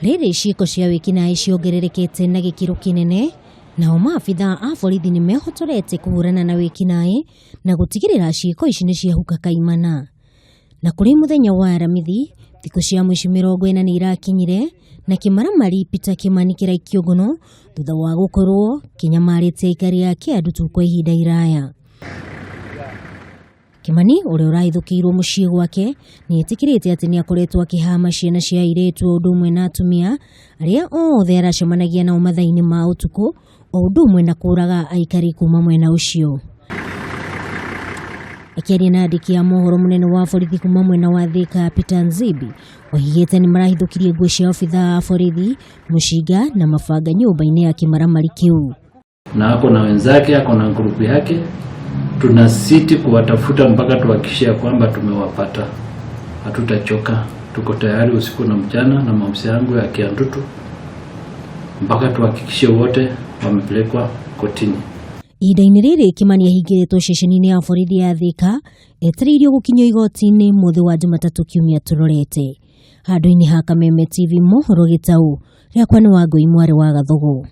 Rĩrĩ ciĩko cia wĩkinaĩ ciongererekete na gĩkĩro kĩnene, nao maabithaa a borithi nĩ mehotorete kũhũrana na wĩkinaĩ na gũtigĩrĩra ciĩko ici nĩ ciahuka kaimana. Na kũrĩ mũthenya wa Aramithi, thikũ cia mũici 40 nĩ irakinyire na kĩmaramari Peter Kimani kĩraikio ngono thutha wa gũkorwo kĩnyamarĩte aikari a Kiambu kwa ihinda iraya. Kimani ũrĩa ũrahithũkĩirwo mũciĩ gwake nĩ etĩkĩrĩte atĩ nĩ akoretwo akĩhama ciana cia airĩtu o ũndũ ũmwe na atumia arĩa othe aracemanagia nao mathaa-inĩ ma ũtukũ o ũndũ ũmwe na kũraga aikari kuma mwena ũcio. Akĩaria na andĩki a mohoro, mũnene wa borithi kuma mwena wa Thika Peter Nzibi oigĩte nĩ marahithũkirie nguo cia obithaa a borithi, mũcinga na mabanga nyũmba-inĩ ya kĩmaramari kĩu. Na ako na wenzake, ako na grupu yake, tunasiti kuwatafuta mpaka tuhakikishe kwamba tumewapata. Hatutachoka, tuko tayari usiku na mchana na maafisa yangu ya Kiambu mpaka tuhakikishe wote wamepelekwa kotini. Ihinda-inĩ rĩrĩ Kimani ahingĩrĩtwo ceceni-inĩ ya borithi ya Thika etereirio gũkinyio igoti-inĩ mũthĩ wa Jumatatũ kiumia tũrorete. Handũ-inĩ ha Kameme TV mohoro Gĩtaũ, rĩakwa nĩ Wangũi mwarĩ wa Gathugu.